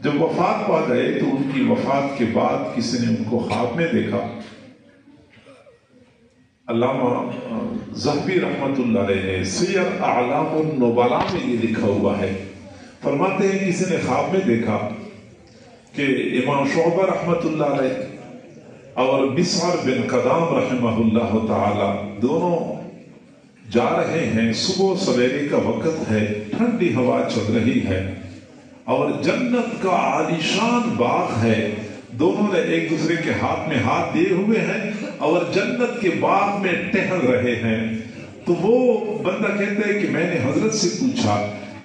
جب وفات پا گئے تو ان کی وفات کے بعد کسی نے ان کو خواب میں دیکھا. علامہ ذہبی رحمت اللہ علیہ نے سیر اعلام النبلاء میں یہ لکھا ہوا ہے، فرماتے ہیں کسی نے خواب میں دیکھا کہ امام شعبہ رحمت اللہ علیہ اور مسعر بن قدام رحمہ اللہ تعالی دونوں جا رہے ہیں. صبح سویرے کا وقت ہے، ٹھنڈی ہوا چل رہی ہے اور جنت کا عالیشان باغ ہے. دونوں نے ایک دوسرے کے ہاتھ میں ہاتھ دیے ہوئے ہیں اور جنت کے باغ میں ٹہل رہے ہیں. تو وہ بندہ کہتا ہے کہ میں نے حضرت سے پوچھا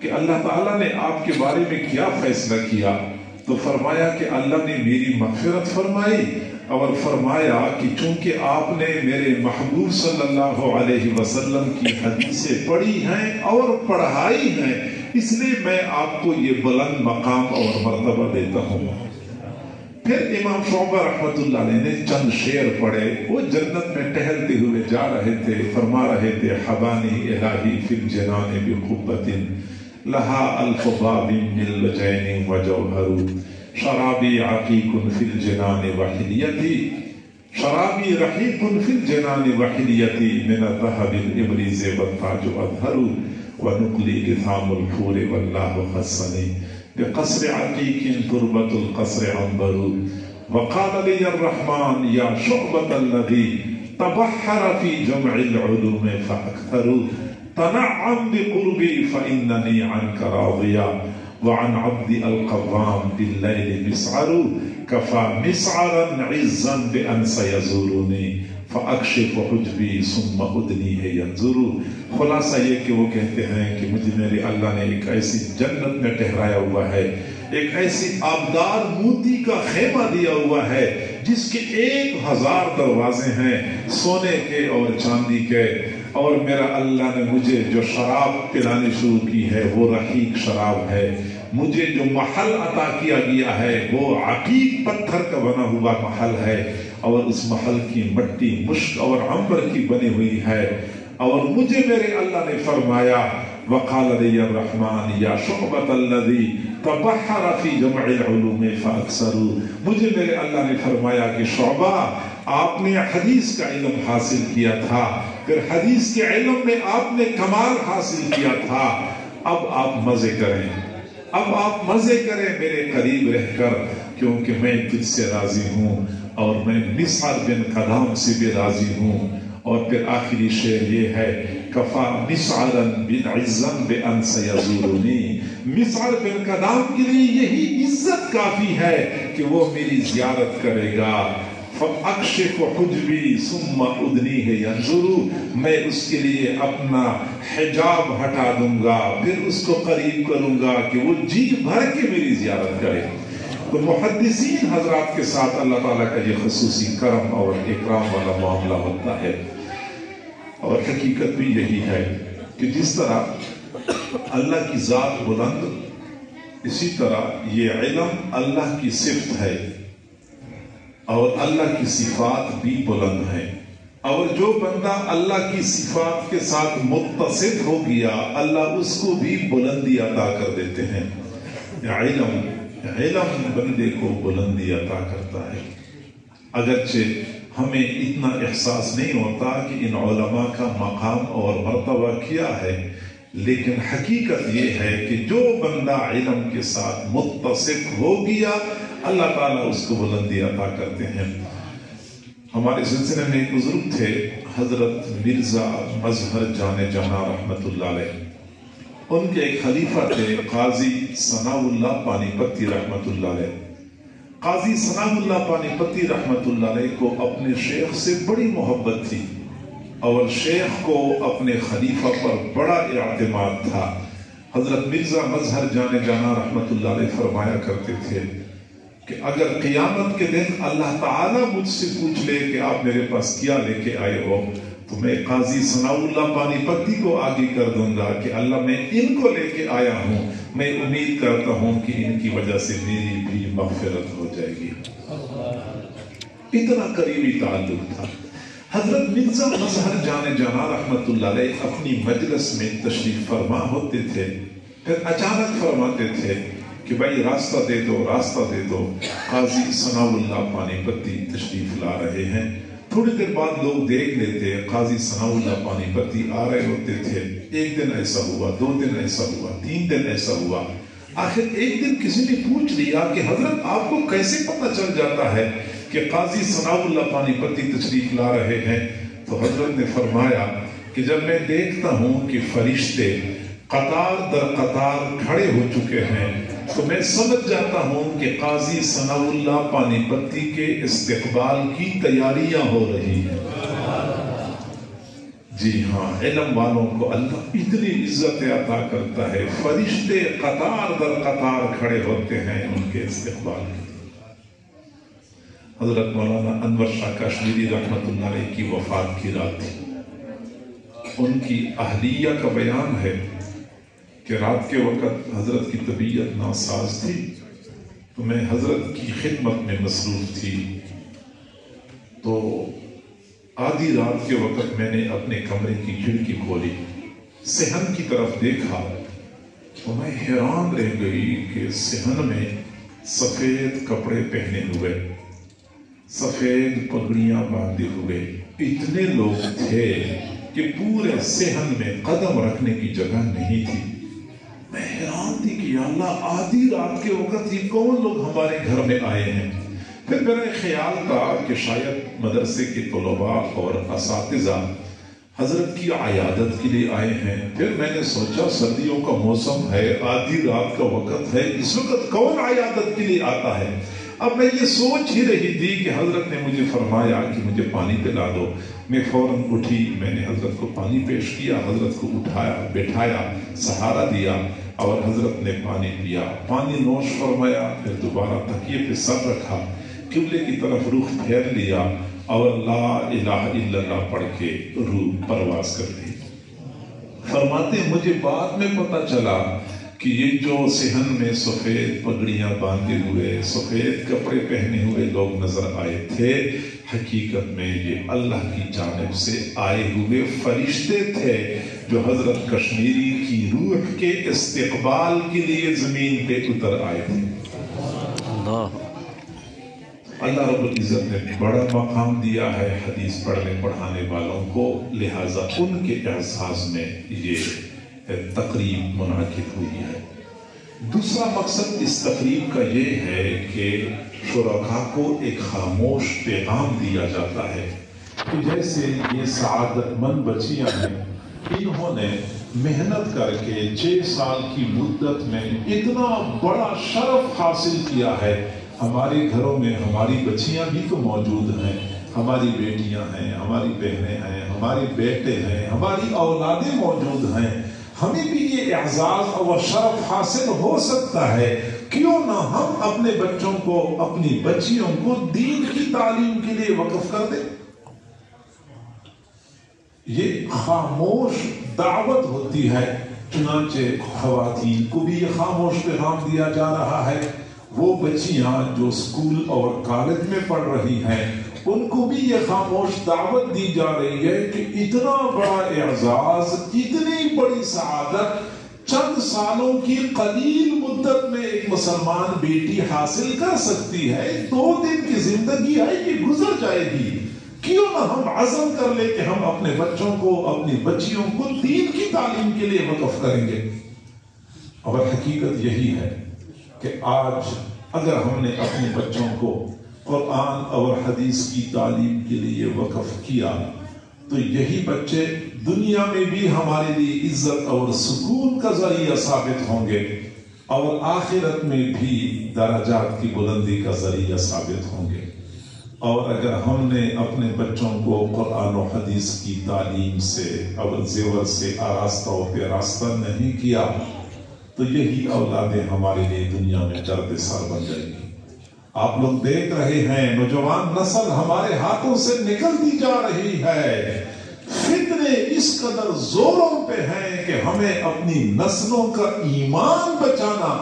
کہ اللہ تعالیٰ نے آپ کے بارے میں کیا فیصلہ کیا؟ تو فرمایا کہ اللہ نے میری مغفرت فرمائی اور فرمایا کہ چونکہ آپ نے میرے محبوب صلی اللہ علیہ وسلم کی حدیثیں پڑھی ہیں اور پڑھائی ہیں، اس لیے میں آپ کو یہ بلند مقام اور مرتبہ دیتا ہوں. پھر امام شعبہ رحمت اللہ علیہ نے چند شعر پڑھے. وہ جنت میں ٹہلتے ہوئے جا رہے تھے، فرما رہے تھے حبانی الہی فی الجنان بقبۃ لہا الف باب من لجین وجوہر شرابی عقیق فی الجنان وحلیتی شرابی رحیق فی الجنان وحلیتی من الذهب الابریز والتاج اظہر ونقلی اثام الحور واللہ خصنی بقصر عقیق تربت القصر عنبر وقال لي الرحمن يا شعبة الذي تبحر في جمع العلوم فأكثر تنعم بقربي فإنني عنك راضيا وعن عبد القوام بالليل مسعر كفى مسعرا عزا بأن سيزورني فأكشف حجبي ثم أدنيه ينظر. خلاصہ یہ کہ وہ کہتے ہیں کہ مجھے میرے اللہ نے ایک ایسی جنت میں ٹھہرایا ہوا ہے، ایک ایسی آبدار موتی کا خیمہ دیا ہوا ہے جس کے 1000 دروازے ہیں سونے کے اور چاندی کے، اور میرا اللہ نے مجھے جو شراب پلانی شروع کی ہے وہ رحیق شراب ہے. مجھے جو محل عطا کیا گیا ہے وہ عقیق پتھر کا بنا ہوا محل ہے، اور اس محل کی مٹی مشک اور عنبر کی بنی ہوئی ہے. اور مجھے میرے اللہ نے فرمایا وقال لي الرحمن يا شعبة الذي تبحر في جمع العلوم فأكثر. مجھے میرے اللہ نے فرمایا کہ شعبہ آپ نے حدیث کا علم حاصل کیا تھا، پھر حدیث کے علم میں آپ نے کمال حاصل کیا تھا، اب آپ مزے کریں، اب آپ مزے کریں میرے قریب رہ کر، کیونکہ میں تجھ سے راضی ہوں اور میں مسعر بن قدام سے بھی راضی ہوں. اور پھر آخری شعر یہ ہے کفا مسعرا بن عزم بان سیزورنی. مسعر بن قدام کے لیے یہی عزت کافی ہے کہ وہ میری زیارت کرے گا. فاکشف حجبی ثم ادنیہ ینظر. میں اس کے لیے اپنا حجاب ہٹا دوں گا، پھر اس کو قریب کروں گا کہ وہ جی بھر کے میری زیارت کرے. تو محدثین حضرات کے ساتھ اللہ تعالیٰ کا یہ خصوصی کرم اور اکرام والا معاملہ ہوتا ہے. اور حقیقت بھی یہی ہے کہ جس طرح اللہ کی ذات بلند، اسی طرح یہ علم اللہ کی صفت ہے اور اللہ کی صفات بھی بلند ہیں. اور جو بندہ اللہ کی صفات کے ساتھ متصف ہو گیا اللہ اس کو بھی بلندی عطا کر دیتے ہیں. علم بندے کو بلندی عطا کرتا ہے. اگرچہ ہمیں اتنا احساس نہیں ہوتا کہ ان علماء کا مقام اور مرتبہ کیا ہے، لیکن حقیقت یہ ہے کہ جو بندہ علم کے ساتھ متصف ہو گیا اللہ تعالیٰ اس کو بلندی عطا کرتے ہیں. ہمارے سلسلے میں ایک بزرگ تھے حضرت مرزا مظہر جان جہاں رحمت اللہ علیہ. ان کے ایک خلیفہ تھے قاضی ثناء اللہ پانی پتی رحمت اللہ علیہ. قاضی ثناء اللہ پانی پتی رحمت اللہ علیہ کو اپنے شیخ سے بڑی محبت تھی اور شیخ کو اپنے خلیفہ پر بڑا اعتماد تھا. حضرت مرزا مظہر جان جانا رحمت اللہ علیہ فرمایا کرتے تھے کہ اگر قیامت کے دن اللہ تعالیٰ مجھ سے پوچھ لے کہ آپ میرے پاس کیا لے کے آئے ہو تو میں قاضی ثناء اللہ پانی پتی کو آگے کر دوں گا کہ اللہ میں ان کو لے کے آیا ہوں، میں امید کرتا ہوں کہ ان کی وجہ سے میری بھی مغفرت ہو جائے گی. اتنا قریبی تعلق تھا. حضرت مرزا مظہر جان جانا رحمت اللہ علیہ اپنی مجلس میں تشریف فرما ہوتے تھے، پھر اچانک فرماتے تھے کہ بھائی راستہ دے دو راستہ دے دو. قاضی ثناءاللہ پانی پتی تشریف لا رہے ہیں. تھوڑی دیر بعد لوگ دیکھ لیتے قاضی ثناءاللہ پانی پتی آ رہے ہوتے تھے. ایک دن ایسا ہوا, 2 دن ایسا ہوا, 3 دن ایسا ہوا. آخر ایک دن کسی نے پوچھ لیا کہ حضرت آپ کو کیسے پتہ چل جاتا ہے کہ قاضی ثناءاللہ پانی پتی تشریف لا رہے ہیں؟ تو حضرت نے فرمایا کہ جب میں دیکھتا ہوں کہ فرشتے قطار در قطار کھڑے ہو چکے ہیں تو میں سمجھ جاتا ہوں کہ قاضی ثناءاللہ پانی پتی کے استقبال کی تیاریاں ہو رہی ہیں. جی ہاں, علم والوں کو اللہ اتنی عزت عطا کرتا ہے, فرشتے قطار در قطار کھڑے ہوتے ہیں ان کے استقبال کے. حضرت مولانا انور شاہ کشمیری رحمت اللہ علیہ کی وفات کی رات تھی. ان کی اہلیہ کا بیان ہے کہ رات کے وقت حضرت کی طبیعت ناساز تھی تو میں حضرت کی خدمت میں مصروف تھی. تو آدھی رات کے وقت میں نے اپنے کمرے کی کھڑکی کھولی, صحن کی طرف دیکھا تو میں حیران رہ گئی کہ صحن میں سفید کپڑے پہنے ہوئے, سفید پگڑیاں باندھے ہوئے اتنے لوگ تھے کہ پورے صحن میں قدم رکھنے کی جگہ نہیں تھی. میں حیران تھی کہ یا اللہ, آدھی رات کے وقت یہ کون لوگ ہمارے گھر میں آئے ہیں. پھر میرا خیال تھا کہ شاید مدرسے کے طلباء اور اساتذہ حضرت کی عیادت کے لیے آئے ہیں. پھر میں نے سوچا سردیوں کا موسم ہے, آدھی رات کا وقت ہے, اس وقت کون عیادت کے لیے آتا ہے. اب میں یہ سوچ ہی رہی تھی کہ حضرت نے مجھے فرمایا کہ مجھے پانی پلا دو. میں فوراً اٹھی, میں نے حضرت کو پانی پیش کیا, حضرت کو اٹھایا, بٹھایا, سہارا دیا اور حضرت نے پانی پیا, پانی نوش فرمایا. پھر دوبارہ تکیے پہ سر رکھا, قبلے کی طرف رخ پھیر لیا اور لا الہ الا اللہ پڑھ کے روح پرواز کر دی. فرماتے مجھے بعد میں پتہ چلا کہ یہ جو صحن میں سفید پگڑیاں باندھے ہوئے, سفید کپڑے پہنے ہوئے لوگ نظر آئے تھے, حقیقت میں یہ اللہ کی جانب سے آئے ہوئے فرشتے تھے جو حضرت کشمیری کی روح کے استقبال کے لیے زمین پہ اتر آئے تھے. اللہ رب العزت نے بڑا مقام دیا ہے حدیث پڑھنے پڑھانے والوں کو, لہٰذا ان کے احساس میں یہ تقریب منعقد ہوئی ہے. دوسرا مقصد اس تقریب کا یہ ہے کہ شرکاء کو ایک خاموش پیغام دیا جاتا ہے کہ جیسے یہ سعادت مند بچیاں ہیں, انہوں نے محنت کر کے 6 سال کی مدت میں اتنا بڑا شرف حاصل کیا ہے. ہمارے گھروں میں ہماری بچیاں بھی تو موجود ہیں, ہماری بیٹیاں ہیں, ہماری بہنیں ہیں, ہمارے بیٹے ہیں, ہماری اولادیں موجود ہیں. ہمیں بھی یہ اعزاز اور شرف حاصل ہو سکتا ہے, کیوں نہ ہم اپنے بچوں کو, اپنی بچیوں کو دین کی تعلیم کے لیے وقف کر دیں. یہ خاموش دعوت ہوتی ہے. چنانچہ خواتین کو بھی یہ خاموش پیغام دیا جا رہا ہے. وہ بچیاں جو اسکول اور کالج میں پڑھ رہی ہیں ان کو بھی یہ خاموش دعوت دی جا رہی ہے کہ اتنا بڑا اعزاز, اتنی بڑی سعادت چند سالوں کی قلیل مدت میں ایک مسلمان بیٹی حاصل کر سکتی ہے. 2 دن کی زندگی ہے, یہ گزر جائے گی. کیوں نہ ہم عزم کر لیں کہ ہم اپنے بچوں کو, اپنی بچیوں کو دین کی تعلیم کے لیے وقف کریں گے. اور حقیقت یہی ہے کہ آج اگر ہم نے اپنے بچوں کو قرآن اور حدیث کی تعلیم کے لیے وقف کیا تو یہی بچے دنیا میں بھی ہمارے لیے عزت اور سکون کا ذریعہ ثابت ہوں گے اور آخرت میں بھی درجات کی بلندی کا ذریعہ ثابت ہوں گے. اور اگر ہم نے اپنے بچوں کو قرآن و حدیث کی تعلیم سے اور زیور سے آراستہ و پیراستہ نہیں کیا تو یہی اولادیں ہمارے لیے دنیا میں درد سر بن جائیں گی. آپ لوگ دیکھ رہے ہیں نوجوان نسل ہمارے ہاتھوں سے نکلتی جا رہی ہے. فتنے اس قدر زوروں پہ ہیں کہ ہمیں اپنی نسلوں کا ایمان بچانا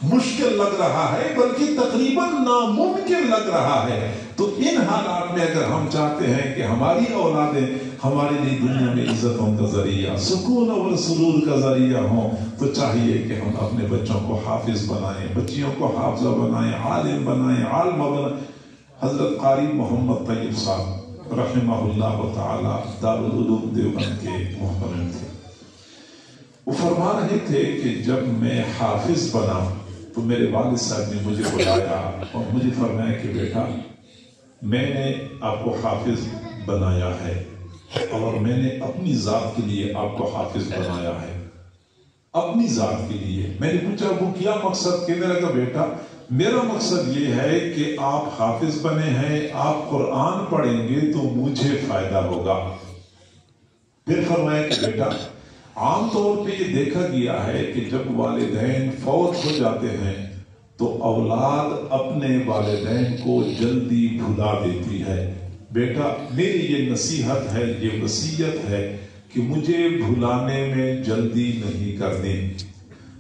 مشکل لگ رہا ہے, بلکہ تقریباً ناممکن لگ رہا ہے. تو ان حالات میں اگر ہم چاہتے ہیں کہ ہماری اولادیں ہمارے لیے دنیا میں عزتوں کا ذریعہ، سکون اور سرور کا ذریعہ ہوں، تو چاہیے کہ ہم اپنے بچوں کو حافظ بنائیں، بچیوں کو حافظہ بنائیں، عالم بنائیں، عالمہ بنائیں۔ حضرت قاری محمد طیب صاحب رحمہ اللہ تعالی دارالعلوم دیوبند کے محترم تھے۔ وہ فرما رہے تھے کہ جب میں حافظ بنا تو میرے والد صاحب نے مجھے بلایا اور مجھے فرمایا کہ بیٹا میں نے آپ کو حافظ بنایا ہے اور میں نے اپنی ذات کے لیے آپ کو حافظ بنایا ہے، اپنی ذات کے لیے۔ میں نے پوچھا وہ کیا مقصد؟ کہنے لگا بیٹا میرا مقصد یہ ہے کہ آپ حافظ بنے ہیں، آپ قرآن پڑھیں گے تو مجھے فائدہ ہوگا۔ پھر فرمایا کہ بیٹا عام طور پہ یہ دیکھا گیا ہے کہ جب والدین فوت ہو جاتے ہیں تو اولاد اپنے والدین کو جلدی بھلا دیتی ہے۔ بیٹا میری یہ نصیحت ہے، یہ وصیت ہے کہ مجھے بھلانے میں جلدی نہیں کرنی،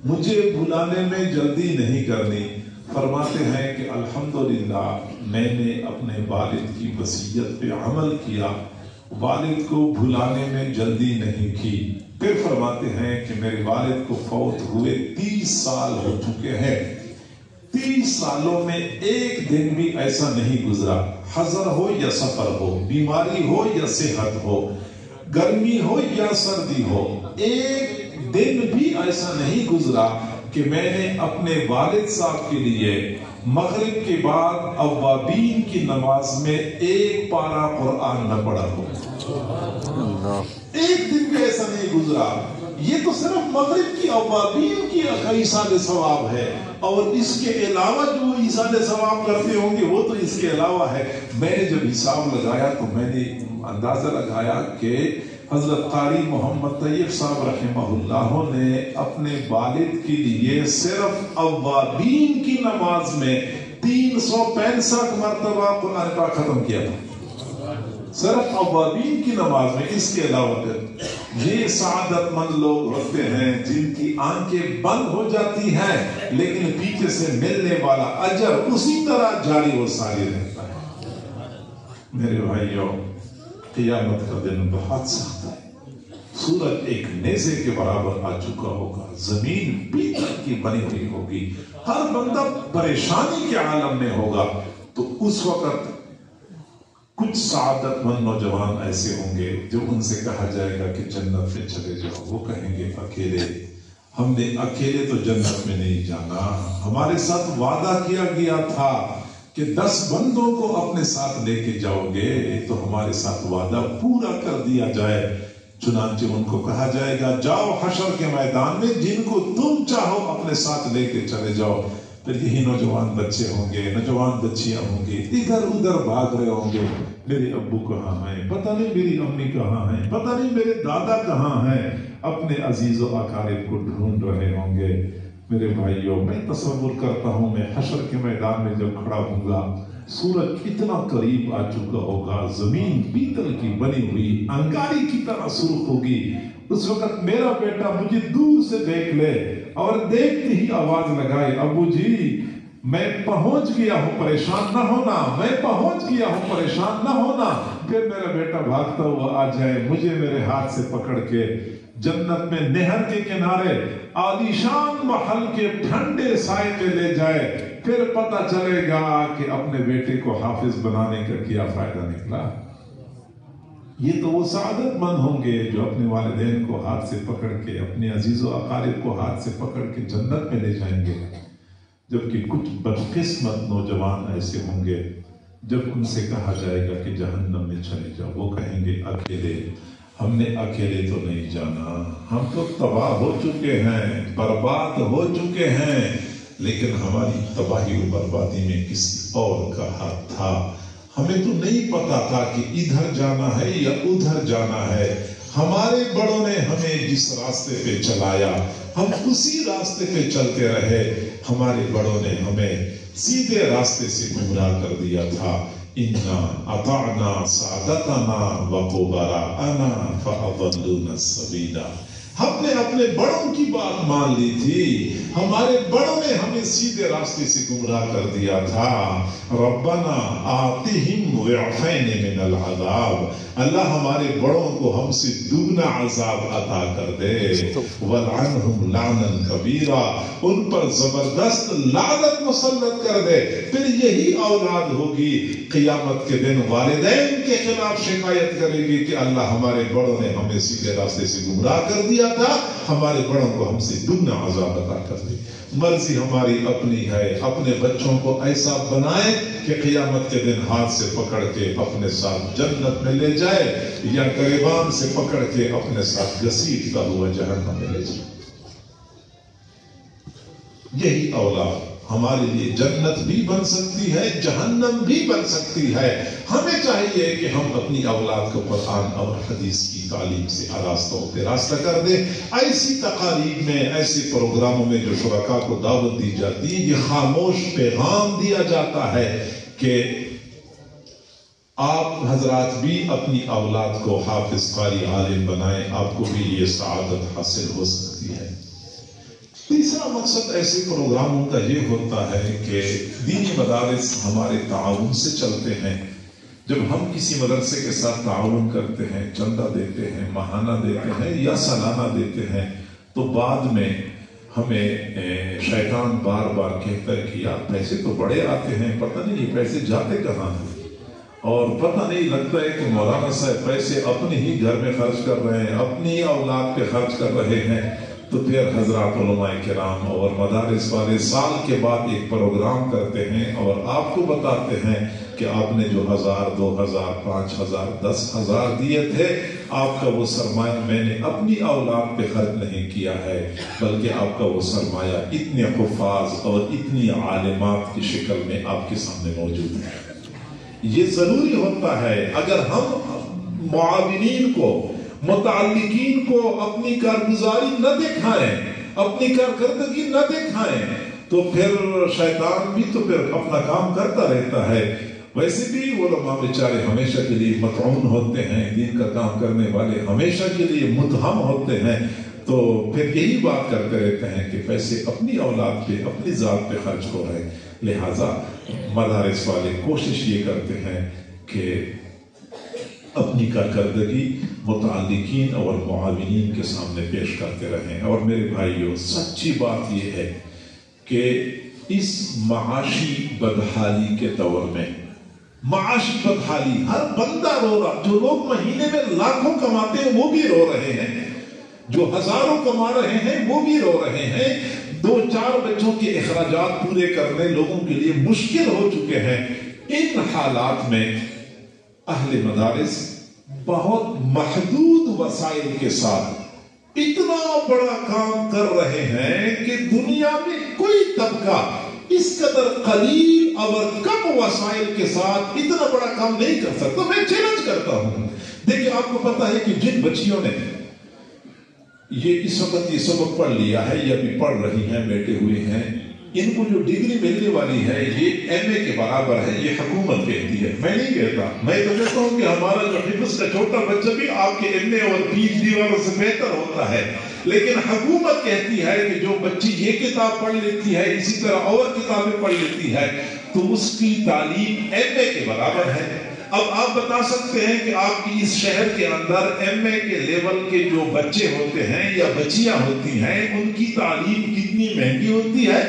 مجھے بھلانے میں جلدی نہیں کرنی۔ فرماتے ہیں کہ الحمدللہ میں نے اپنے والد کی وصیت پہ عمل کیا، والد کو بھلانے میں جلدی نہیں کی۔ پھر فرماتے ہیں کہ میرے والد کو فوت ہوئے 30 سال ہو چکے ہیں، 30 سالوں میں ایک دن بھی ایسا نہیں گزرا، حضر ہو یا سفر ہو، بیماری ہو یا صحت ہو، گرمی ہو یا سردی ہو، ایک دن بھی ایسا نہیں گزرا کہ میں نے اپنے والد صاحب کے لیے مغرب کے بعد اوابین کی نماز میں ایک پارہ قرآن نہ پڑھا ہو۔ ایک دن بھی ایسا نہیں گزرا۔ یہ تو صرف مغرب کی اوابین کی ایصال ثواب ہے، اور اس کے علاوہ جو ایصال ثواب کرتے ہوں گے وہ تو اس کے علاوہ ہے۔ میں نے جب حساب لگایا تو میں نے اندازہ لگایا کہ حضرت قاری محمد طیب صاحب رحمہ اللہ نے اپنے والد کے لیے صرف اوابین کی نماز میں 365 مرتبہ قرآن پاک ختم کیا تھا، صرف اوابین کی نماز میں۔ اس کے علاوہ یہ سعادت مند لوگ ہوتے ہیں جن کی آنکھیں بند ہو جاتی ہیں لیکن پیچھے سے ملنے والا اجر اسی طرح جاری و ساری رہتا ہے۔ میرے بھائیوں قیامت کا دن بہت سخت ہے، سورج ایک نیزے کے برابر آ چکا ہوگا، زمین پیتل کی بنی ہوئی ہوگی، ہر بندہ پریشانی کے عالم میں ہوگا۔ تو اس وقت کچھ سعادت مند نوجوان ایسے ہوں گے جو ان سے کہا جائے گا کہ جنت میں چلے جاؤ، وہ کہیں گے اکیلے، ہم نے اکیلے تو جنت میں نہیں جانا، ہمارے ساتھ وعدہ کیا گیا تھا کہ 10 بندوں کو اپنے ساتھ لے کے جاؤ گے تو ہمارے ساتھ وعدہ پورا کر دیا جائے۔ چنانچہ ان کو کہا جائے گا جاؤ حشر کے میدان میں، جن کو تم چاہو اپنے ساتھ لے کے چلے جاؤ۔ پھر یہی نوجوان بچے ہوں گے، نوجوان بچیاں ہوں گے، ادھر ادھر بھاگ رہے ہوں گے، میرے ابو کہاں ہیں، پتہ نہیں میری امی کہاں ہیں، پتہ نہیں میرے دادا کہاں ہیں، اپنے عزیز و اقارب کو ڈھونڈ رہے ہوں گے۔ میرے بھائیوں میں تصور کرتا ہوں میں حشر کے میدان میں جب کھڑا ہوں گا، سورج اتنا قریب آ چکا ہوگا، زمین پیتل کی بنی ہوئی انگاری کی طرح سرخ ہوگی۔ اس وقت میرا بیٹا مجھے دور سے دیکھ لے اور دیکھتے ہی آواز لگائے ابو جی میں پہنچ گیا ہوں پریشان نہ ہونا، میں پہنچ گیا ہوں پریشان نہ ہونا۔ پھر میرا بیٹا بھاگتا ہوا آ جائے، مجھے میرے ہاتھ سے پکڑ کے جنت میں نہر کے کنارے عالیشان محل کے ٹھنڈے سائے میں لے جائے۔ پھر پتہ چلے گا کہ اپنے بیٹے کو حافظ بنانے کا کیا فائدہ نکلا۔ یہ تو وہ سعادت مند ہوں گے جو اپنے والدین کو ہاتھ سے پکڑ کے، اپنے عزیز و اقارب کو ہاتھ سے پکڑ کے جنت میں لے جائیں گے، جبکہ کچھ بدقسمت نوجوان ایسے ہوں گے جب ان سے کہا جائے گا کہ جہنم میں چلے جاؤ، وہ کہیں گے اکیلے، ہم نے اکیلے تو نہیں جانا، ہم تو تباہ ہو چکے ہیں، برباد ہو چکے ہیں، لیکن ہماری تباہی و بربادی میں کسی اور کا ہاتھ تھا، ہمیں تو نہیں پتا تھا کہ ادھر جانا ہے یا ادھر جانا ہے، ہمارے بڑوں نے ہمیں جس راستے پہ چلایا ہم اسی راستے پہ چلتے رہے، ہمارے بڑوں نے ہمیں سیدھے راستے سے گمراہ کر دیا تھا۔ اِنَّا اَطَعْنَا سَعْدَتَنَا وَقُبَرَاءَنَا فَأَضَلُّونَا السَّبِيلَ۔ ہم نے اپنے بڑوں کی بات مان لی تھی، ہمارے بڑوں نے ہمیں سیدھے راستے سے گمراہ کر دیا تھا۔ ربنا آتہم ضعفین من العذاب، اللہ ہمارے بڑوں کو ہم سے دگنا عذاب عطا کر دے۔ ولعنہم لعنا کبیرا، ان پر زبردست لعنت مسلط کر دے۔ پھر یہی اولاد ہوگی قیامت کے دن والدین کے خلاف شکایت کرے گی کہ اللہ ہمارے بڑوں نے ہمیں سیدھے راستے سے گمراہ کر دیا تھا، ہمارے بڑوں کو ہم سے دگنا عذاب عطا کر دے۔ مرضی ہماری اپنی ہے، اپنے بچوں کو ایسا بنائے کہ قیامت کے دن ہاتھ سے پکڑ کے اپنے ساتھ جنت میں لے جائے، یا گریبان سے پکڑ کے اپنے ساتھ گھسیٹتا ہوا جہنم میں لے جائے۔ یہی اولاد ہمارے لیے جنت بھی بن سکتی ہے، جہنم بھی بن سکتی ہے۔ ہمیں چاہیے کہ ہم اپنی اولاد کو قرآن اور حدیث کی تعلیم سے آراستہ پہ راستہ کر دیں۔ ایسی تقاریب میں، ایسے پروگراموں میں جو شرکاء کو دعوت دی جاتی ہے، یہ خاموش پیغام دیا جاتا ہے کہ آپ حضرات بھی اپنی اولاد کو حافظ قاری عالم بنائیں، آپ کو بھی یہ سعادت حاصل ہو سکتی ہے۔ تیسرا مقصد ایسے پروگراموں کا یہ ہوتا ہے کہ دینی مدارس ہمارے تعاون سے چلتے ہیں۔ جب ہم کسی مدرسے کے ساتھ تعاون کرتے ہیں، چندہ دیتے ہیں، ماہانہ دیتے ہیں یا سالانہ دیتے ہیں، تو بعد میں ہمیں شیطان بار بار کہتا ہے کہ یار پیسے تو بڑے آتے ہیں، پتہ نہیں یہ پیسے جاتے کہاں ہیں، اور پتہ نہیں لگتا ہے کہ مولانا صاحب پیسے اپنے ہی گھر میں خرچ کر رہے ہیں، اپنی اولاد پہ خرچ کر رہے ہیں۔ تو پھر حضرات علماء کرام اور مدارس والے سال کے بعد ایک پروگرام کرتے ہیں اور آپ کو بتاتے ہیں کہ آپ نے جو 1000 2000 5000 10,000 دیے تھے، آپ کا وہ سرمایہ میں نے اپنی اولاد پہ خرچ نہیں کیا ہے، بلکہ آپ کا وہ سرمایہ اتنے حفاظ اور اتنی عالمات کی شکل میں آپ کے سامنے موجود ہے۔ یہ ضروری ہوتا ہے۔ اگر ہم معاونین کو، متعلقین کو اپنی کارگزاری نہ دکھائیں، اپنی کارکردگی نہ دکھائیں، تو پھر شیطان بھی تو پھر اپنا کام کرتا رہتا ہے۔ ویسے بھی علماء بیچارے ہمیشہ کے لیے مطعون ہوتے ہیں، دین کا کام کرنے والے ہمیشہ کے لیے متہم ہوتے ہیں، تو پھر یہی بات کرتے رہتے ہیں کہ پیسے اپنی اولاد پہ، اپنی ذات پہ خرچ ہو رہے۔ لہٰذا مدارس والے کوشش یہ کرتے ہیں کہ اپنی کارکردگی متعلقین اور معاونین کے سامنے پیش کرتے رہیں۔ اور میرے بھائیوں، سچی بات یہ ہے کہ اس معاشی بدحالی کے دور میں، معاشی بدحالی، ہر بندہ رو رہا، جو لوگ مہینے میں لاکھوں کماتے ہیں وہ بھی رو رہے ہیں، جو ہزاروں کما رہے ہیں وہ بھی رو رہے ہیں۔ 2-4 بچوں کے اخراجات پورے کرنے لوگوں کے لیے مشکل ہو چکے ہیں۔ ان حالات میں اہل مدارس بہت محدود وسائل کے ساتھ اتنا بڑا کام کر رہے ہیں کہ دنیا میں کوئی طبقہ اس قدر قلیل اور کم وسائل کے ساتھ اتنا بڑا کام نہیں کر سکتا۔ میں چیلنج کرتا ہوں، دیکھیں آپ کو پتا ہے کہ جن بچیوں نے یہ اس وقت یہ سبق پڑھ لیا ہے یا بھی پڑھ رہی ہیں، بیٹھے ہوئے ہیں، ان کو جو ڈگری ملنے والی ہے یہ ایم اے کے برابر ہے، یہ حکومت کہتی ہے، میں نہیں کہتا۔ میں تو کہتا ہوں کہ ہمارا جو حفظ کا چھوٹا بچہ بھی آپ کے ایم اے اور پی ایچ ڈی والوں سے بہتر ہوتا ہے، لیکن حکومت کہتی ہے کہ جو بچی یہ کتاب پڑھ لیتی ہے اسی طرح اور کتابیں پڑھ لیتی ہے تو اس کی تعلیم ایم اے کے برابر ہے۔ اب آپ بتا سکتے ہیں کہ آپ کی اس شہر کے اندر ایم اے کے لیول کے جو بچے ہوتے ہیں یا بچیاں ہوتی ہیں، ان کی تعلیم کتنی مہنگی ہوتی ہے،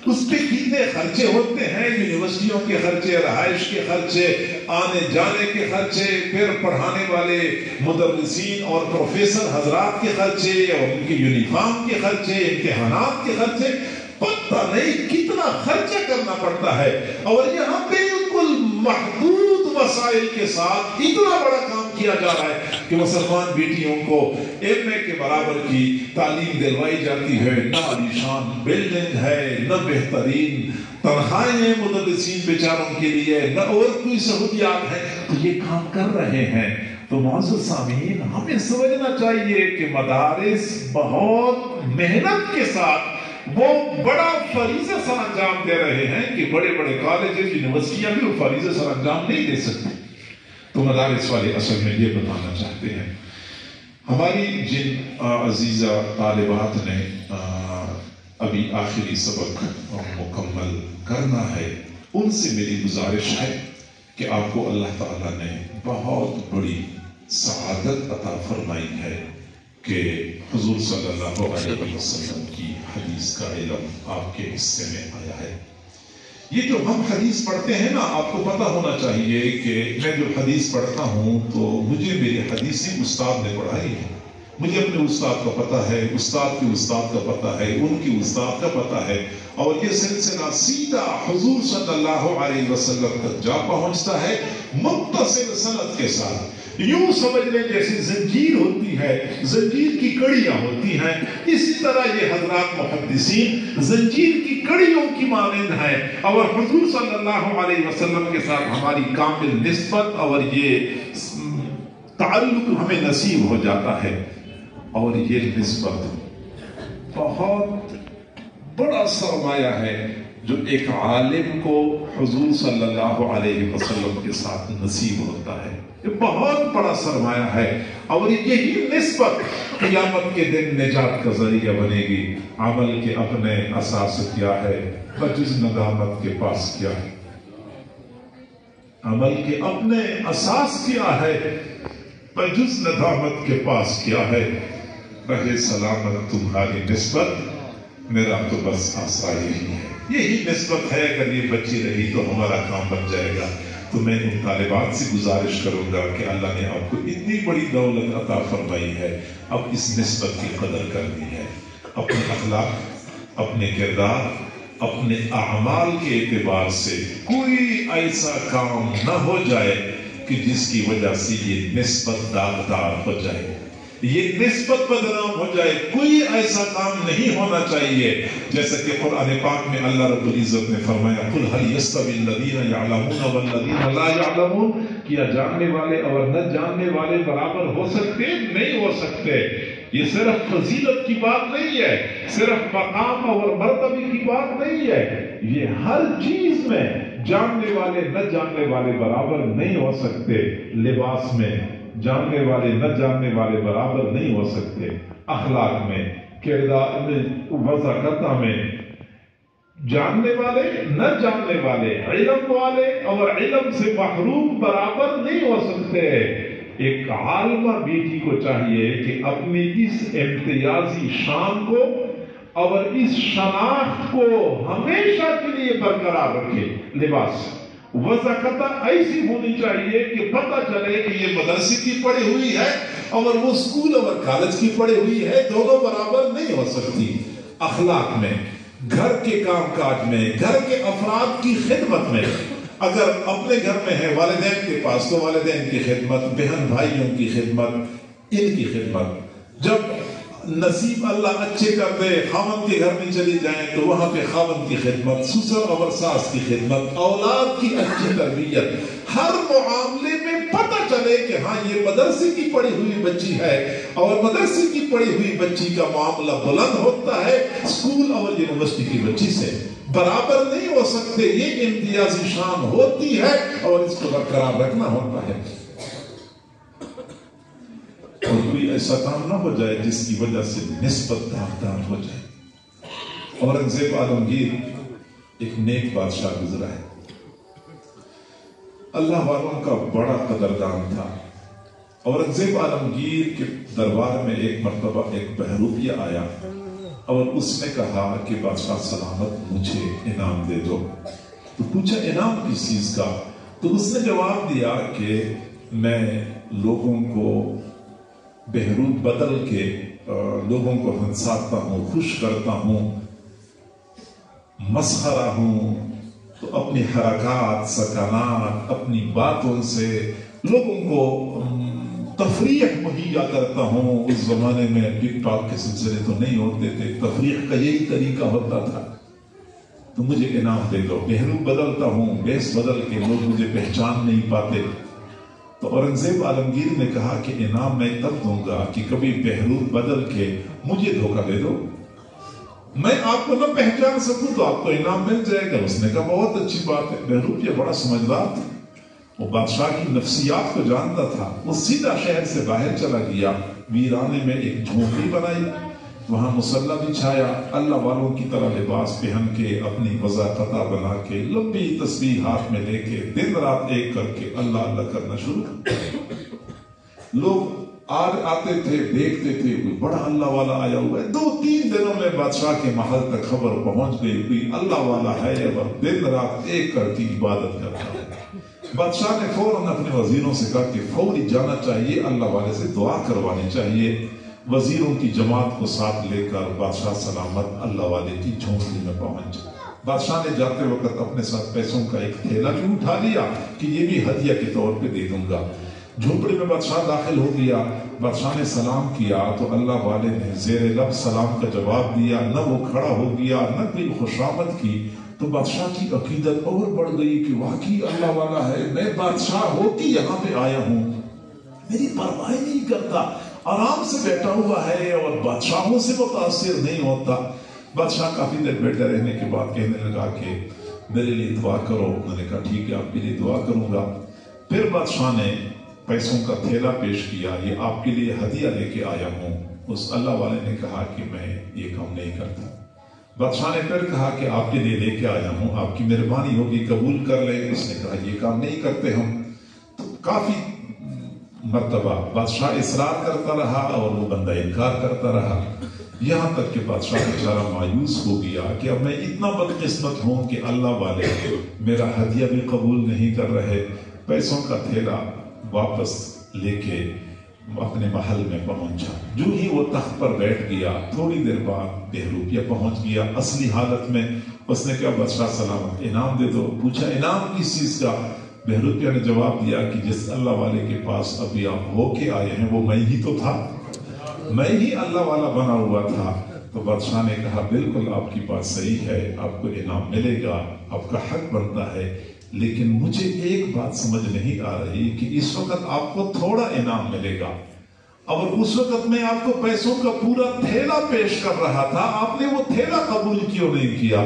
اس پہ کتنے خرچے ہوتے ہیں، یونیورسٹیوں کے خرچے، رہائش کے خرچے، آنے جانے کے خرچے، پھر پڑھانے والے مدرسین اور پروفیسر حضرات کے خرچے، اور ان کے یونیفارم کے خرچے، امتحانات کے خرچے، پتہ نہیں کتنا خرچہ کرنا پڑتا ہے۔ اور یہاں پہ بالکل محدود وسائل کے ساتھ اتنا بڑا کام کیا جا رہا ہے کہ مسلمان بیٹیوں کو ایم اے کے برابر کی تعلیم دلوائی جاتی ہے، نہ عالیشان بلڈنگ ہے، نہ بہترین تنخواہیں ہیں مدرسین بیچاروں کے لیے، نہ اور کوئی سہولیات ہیں، تو یہ کام کر رہے ہیں۔ تو معزز سامعین، ہمیں سمجھنا چاہیے کہ مدارس بہت محنت کے ساتھ وہ بڑا فریضہ سر انجام دے رہے ہیں کہ بڑے بڑے کالجز، یونیورسٹیاں بھی وہ فریضہ سر انجام نہیں دے سکتے۔ تو مدارس والے اصل میں یہ بتانا چاہتے ہیں ہماری جن عزیزہ طالبات نے ابھی آخری سبق مکمل کرنا ہے، ان سے میری گزارش ہے کہ آپ کو اللہ تعالیٰ نے بہت بڑی سعادت عطا فرمائی ہے کہ حضور صلی اللہ علیہ وسلم کی حدیث کا علم آپ کے حصے میں آیا ہے۔ یہ جو ہم حدیث پڑھتے ہیں نا، آپ کو پتہ ہونا چاہیے کہ میں جو حدیث پڑھتا ہوں تو مجھے میری حدیثیں استاد نے پڑھائی ہے، مجھے اپنے استاد کا پتہ ہے، استاد کے استاد کا پتہ ہے، ان کی استاد کا پتہ ہے، اور یہ سلسلہ سیدھا حضور صلی اللہ علیہ وسلم تک جا پہنچتا ہے متصل سند کے ساتھ۔ یوں سمجھ لیں جیسے زنجیر ہوتی ہے، زنجیر کی کڑیاں ہوتی ہیں، اسی طرح یہ حضرات محدثین زنجیر کی کڑیوں کی مانند ہیں، اور حضور صلی اللہ علیہ وسلم کے ساتھ ہماری کامل نسبت اور یہ تعلق ہمیں نصیب ہو جاتا ہے۔ اور یہ نسبت بہت بڑا سرمایہ ہے جو ایک عالم کو حضور صلی اللہ علیہ وسلم کے ساتھ نصیب ہوتا ہے، یہ بہت بڑا سرمایہ ہے، اور یہی نسبت قیامت کے دن نجات کا ذریعہ بنے گی۔ عمل کے اپنے اساس کیا ہے بجز ندامت کے پاس کیا ہے؟ عمل کے اپنے اساس کیا ہے بجز ندامت کے پاس کیا ہے؟ رہے سلامت تمہاری نسبت، میرا تو بس آسا یہی ہے، یہی نسبت ہے۔ اگر یہ بچی رہی تو ہمارا کام بن جائے گا۔ تو میں ان طالبات سے گزارش کروں گا کہ اللہ نے آپ کو اتنی بڑی دولت عطا فرمائی ہے، اب اس نسبت کی قدر کرنی ہے۔ اپنے اخلاق، اپنے کردار، اپنے اعمال کے اعتبار سے کوئی ایسا کام نہ ہو جائے کہ جس کی وجہ سے یہ نسبت داغدار ہو جائے، یہ نسبت بدنام ہو جائے۔ کوئی ایسا کام نہیں ہونا چاہیے جیسا کہ قرآن پاک میں اللہ رب العزت نے فرمایا قُلْ هَلْ يَسْتَوِي الَّذِينَ يَعْلَمُونَ وَالَّذِينَ لَا يَعْلَمُونَ، کیا جاننے والے اور نہ جاننے والے برابر ہو سکتے؟ نہیں ہو سکتے۔ یہ صرف فضیلت کی بات نہیں ہے، صرف مقام اور مرتبے کی بات نہیں ہے، یہ ہر چیز میں جاننے والے نہ جاننے والے برابر نہیں ہو سکتے۔ لباس میں جاننے والے نہ جاننے والے برابر نہیں ہو سکتے، اخلاق میں، کردار میں، وضاحت میں جاننے والے نہ جاننے والے، علم والے اور علم سے محروم برابر نہیں ہو سکتے۔ ایک عالمہ بیٹی کو چاہیے کہ اپنی اس امتیازی شان کو اور اس شناخت کو ہمیشہ کے لیے برقرار رکھے۔ لباس وضاحت ایسی ہونی چاہیے کہ پتہ چلے کہ یہ مدرسے کی پڑھی ہوئی ہے اور وہ اسکول اور کالج کی پڑھی ہوئی ہے، دونوں برابر نہیں ہو سکتی۔ اخلاق میں، گھر کے کام کاج میں، گھر کے افراد کی خدمت میں، اگر اپنے گھر میں ہے والدین کے پاس تو والدین کی خدمت، بہن بھائیوں کی خدمت، ان کی خدمت۔ جب نصیب اللہ اچھے کر دے خاوند کے گھر میں چلی جائیں تو وہاں پہ خاوند کی خدمت، سسر اور ساس کی خدمت، اولاد کی اچھی تربیت، ہر معاملے میں پتہ چلے کہ ہاں یہ مدرسے کی پڑھی ہوئی بچی ہے، اور مدرسے کی پڑھی ہوئی بچی کا معاملہ بلند ہوتا ہے اسکول اور یونیورسٹی کی بچی سے۔ برابر نہیں ہو سکتے، یہ امتیازی شان ہوتی ہے اور اس کو برقرار رکھنا ہوتا ہے۔ اور کوئی ایسا کام نہ ہو جائے جس کی وجہ سے نسبت داغدار ہو جائے۔ اورنگزیب عالمگیر ایک نیک بادشاہ گزرا ہے، اللہ والوں کا بڑا قدردان تھا۔ اورنگزیب عالمگیر کے دربار میں ایک مرتبہ ایک بہروپیہ آیا اور اس نے کہا کہ بادشاہ سلامت مجھے انعام دے دو۔ تو پوچھا انعام کس چیز کا؟ تو اس نے جواب دیا کہ میں لوگوں کو بہروپ بدل کے لوگوں کو ہنساتا ہوں، خوش کرتا ہوں، مسخرہ ہوں، تو اپنی حرکات، سکنات، اپنی باتوں سے لوگوں کو تفریح مہیا کرتا ہوں۔ اس زمانے میں ٹک ٹاک کے سلسلے تو نہیں ہوتے تھے، تفریح کا یہی طریقہ ہوتا تھا، تو مجھے انعام دے دو۔ بہروپ بدلتا ہوں، بیس بدل کے لوگ مجھے پہچان نہیں پاتے۔ تو اورنگزیب عالمگیر نے کہا کہ انعام میں تب دوں گا کہ کبھی بہروپ بدل کے مجھے دھوکہ دے دو، میں آپ کو نہ پہچان سکوں تو آپ کو انعام مل جائے گا۔ اس نے کہا بہت اچھی بات ہے۔ بہروپ یہ بڑا سمجھدار تھا، وہ بادشاہ کی نفسیات کو جانتا تھا، وہ سیدھا شہر سے باہر چلا گیا، ویرانے میں ایک جھونپڑی بنائی، وہاں مصلی بچھایا، اللہ والوں کی طرح لباس پہن کے اپنی وضاقتہ بنا کے لمبی تسبیح ہاتھ میں لے کے دن رات ایک کر کے اللہ اللہ کرنا شروع کر۔ لوگ آتے تھے، دیکھتے تھے کوئی بڑا اللہ والا آیا ہوا ہے۔ 2-3 دنوں میں بادشاہ کے محل تک خبر پہنچ گئی کوئی اللہ والا ہے اور دن رات ایک کر کی عبادت کرتا ہے۔ بادشاہ نے فوراً اپنے وزیروں سے کہا کہ فوری جانا چاہیے، اللہ والے سے دعا کروانی چاہیے۔ وزیروں کی جماعت کو ساتھ لے کر بادشاہ سلامت اللہ والے کی جھونپڑی میں پہنچ۔ بادشاہ نے جاتے وقت اپنے ساتھ پیسوں کا ایک تھیلا بھی اٹھا لیا کہ یہ بھی ہدیہ کے طور پہ دے دوں گا۔ جھونپڑی میں بادشاہ داخل ہو گیا، بادشاہ نے سلام کیا تو اللہ والے نے زیر لب سلام کا جواب دیا، نہ وہ کھڑا ہو گیا نہ کوئی خوشامد کی۔ تو بادشاہ کی عقیدت اور بڑھ گئی کہ واقعی اللہ والا ہے، میں بادشاہ ہو کے یہاں پہ آیا ہوں، میری پرواہ نہیں کرتا، آرام سے بیٹھا ہوا ہے اور بادشاہوں سے متاثر نہیں ہوتا۔ بادشاہ کافی دیر بیٹھے رہنے کے بعد کہنے لگا کہ میرے لیے دعا کرو۔ میں نے کہا ٹھیک ہے، آپ کے لیے دعا کروں گا۔ پھر بادشاہ نے پیسوں کا تھیلا پیش کیا، یہ آپ کے لیے ہدیہ لے کے آیا ہوں۔ اس اللہ والے نے کہا کہ میں یہ کام نہیں کرتا۔ بادشاہ نے پھر کہا کہ آپ کے لیے لے کے آیا ہوں، آپ کی مہربانی ہوگی قبول کر لیں۔ اس نے کہا یہ کام نہیں کرتے ہم۔ تو کافی مرتبہ بادشاہ اصرار کرتا رہا اور وہ بندہ انکار کرتا رہا، یہاں تک کہ بادشاہ بیچارہ مایوس ہو گیا کہ اب میں اتنا بدقسمت ہوں کہ اللہ والے میرا ہدیہ بھی قبول نہیں کر رہے۔ پیسوں کا تھیلا واپس لے کے اپنے محل میں پہنچا۔ جو ہی وہ تخت پر بیٹھ گیا، تھوڑی دیر بعد بہروپیہ پہنچ گیا اصلی حالت میں۔ اس نے کہا بادشاہ سلامت، انعام دے دو۔ پوچھا انعام کس چیز کا؟ بہروپیہ نے جواب دیا کہ جس اللہ والے کے پاس ابھی آپ ہو کے آئے ہیں وہ میں ہی تو تھا، میں ہی اللہ والا بنا ہوا تھا۔ تو بادشاہ نے کہا بالکل آپ کی بات صحیح ہے، آپ کو انعام ملے گا، آپ کا حق بنتا ہے، لیکن مجھے ایک بات سمجھ نہیں آ رہی کہ اس وقت آپ کو تھوڑا انعام ملے گا اور اس وقت میں آپ کو پیسوں کا پورا تھیلا پیش کر رہا تھا، آپ نے وہ تھیلا قبول کیوں نہیں کیا؟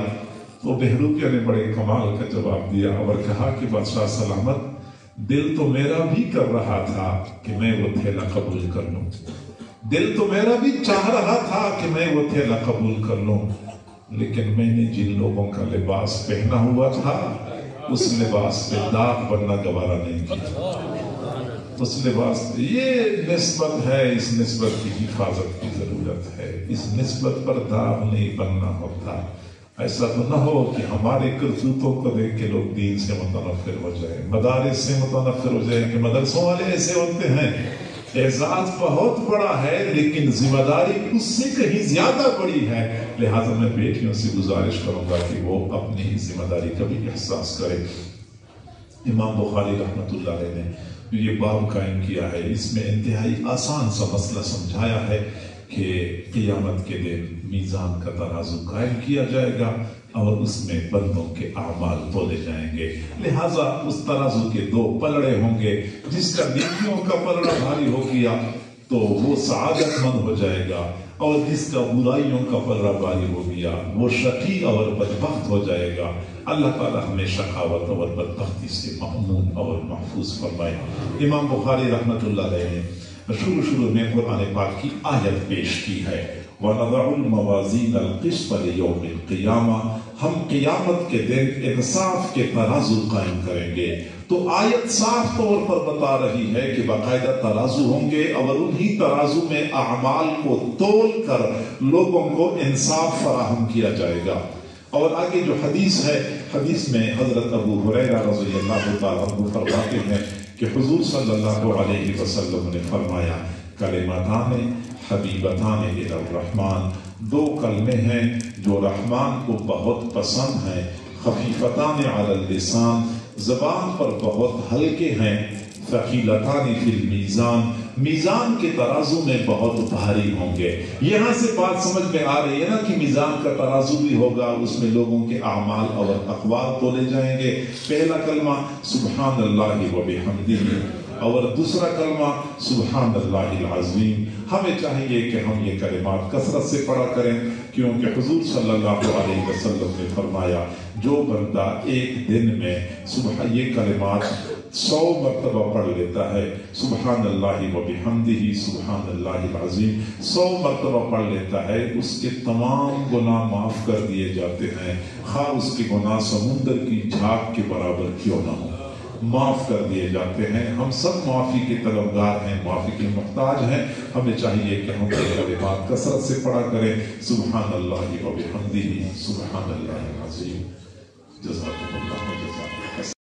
تو بہروپیہ نے بڑے کمال کا جواب دیا اور کہا کہ بادشاہ سلامت، دل تو میرا بھی کر رہا تھا کہ میں وہ تھیلا قبول کر لوں، دل تو میرا بھی چاہ رہا تھا کہ میں وہ تھیلا قبول کر لوں، لیکن میں نے جن لوگوں کا لباس پہنا ہوا تھا اس لباس پہ داغ بننا گوارا نہیں کیا۔ اس لباس پہ یہ نسبت ہے، اس نسبت کی حفاظت کی ضرورت ہے، اس نسبت پر داغ نہیں بننا ہوتا۔ ایسا تو نہ ہو کہ ہمارے کرتوتوں کو دیکھ کے لوگ دین سے متنفر ہو جائے، مدارس سے متنفر ہو جائے کہ مدرسوں والے ایسے ہوتے ہیں۔ اعزاز بہت بڑا ہے لیکن ذمہ داری اس سے کہیں زیادہ بڑی ہے، لہٰذا میں بیٹیوں سے گزارش کروں گا کہ وہ اپنی ہی ذمہ داری کا بھی احساس کرے۔ امام بخاری رحمۃ اللہ علیہ نے یہ باب قائم کیا ہے، اس میں انتہائی آسان سا مسئلہ سمجھایا ہے کہ قیامت کے دن میزان کا ترازو قائم کیا جائے گا اور اس میں بندوں کے اعمال تولے جائیں گے، لہٰذا اس ترازو کے 2 پلڑے ہوں گے، جس کا نیکیوں کا پلڑا بھاری ہو گیا تو وہ سعادت مند ہو جائے گا اور جس کا برائیوں کا پلڑا بھاری ہو گیا وہ شقی اور بدبخت ہو جائے گا۔ اللہ تعالیٰ ہمیں شقاوت اور بدبختی سے مأمون اور محفوظ فرمائے۔ امام بخاری رحمۃ اللہ علیہ نے شروع میں قرآن پاک کی آیت پیش کی ہے، وَنَضَعُ الْمَوَازِينَ الْقِسْطَ لِيَوْمِ الْقِيَامَةِ، ہم قیامت کے دن انصاف کے ترازو قائم کریں گے۔ تو آیت صاف طور پر بتا رہی ہے کہ باقاعدہ ترازو ہوں گے اور انہی ترازو میں اعمال کو تول کر لوگوں کو انصاف فراہم کیا جائے گا۔ اور آگے جو حدیث ہے، حدیث میں حضرت ابو ہریرہ رضی اللہ تعالیٰ عنہ فرماتے ہیں کہ حضور صلی اللہ علیہ وسلم نے فرمایا، کلمتان حبیبتان الی الرحمن، 2 کلمے ہیں جو رحمان کو بہت پسند ہیں، خفیفتان علی اللسان، زبان پر بہت ہلکے ہیں، ثقیلتان فی المیزان، میزان کے ترازو میں بہت بھاری ہوں گے۔ یہاں سے بات سمجھ میں آ رہی ہے نا کہ میزان کا ترازو بھی ہوگا، اس میں لوگوں کے اعمال اور اقوال تولے جائیں گے۔ پہلا کلمہ سبحان اللہ و بحمدہ، اور دوسرا کلمہ سبحان اللہ العظیم. ہمیں چاہیے کہ ہم یہ کلمات کثرت سے پڑھا کریں، کیونکہ حضور صلی اللہ علیہ وسلم نے فرمایا جو بندہ ایک دن میں یہ کلمات 100 مرتبہ پڑھ لیتا ہے، سبحان اللہ و بحمدہ سبحان اللہ العظیم 100 مرتبہ پڑھ لیتا ہے، اس کے تمام گناہ معاف کر دیے جاتے ہیں، خواہ اس کے گناہ سمندر کی جھاگ کے برابر کیوں نہ ہو، معاف کر دیے جاتے ہیں. ہم سب معافی کے طلبگار ہیں، معافی کے محتاج ہیں. ہمیں چاہیے کہ ہم یہ کلمات کثرت سے پڑھا کریں. سبحان اللہ و بحمدہ سبحان اللہ العظیم. جزاک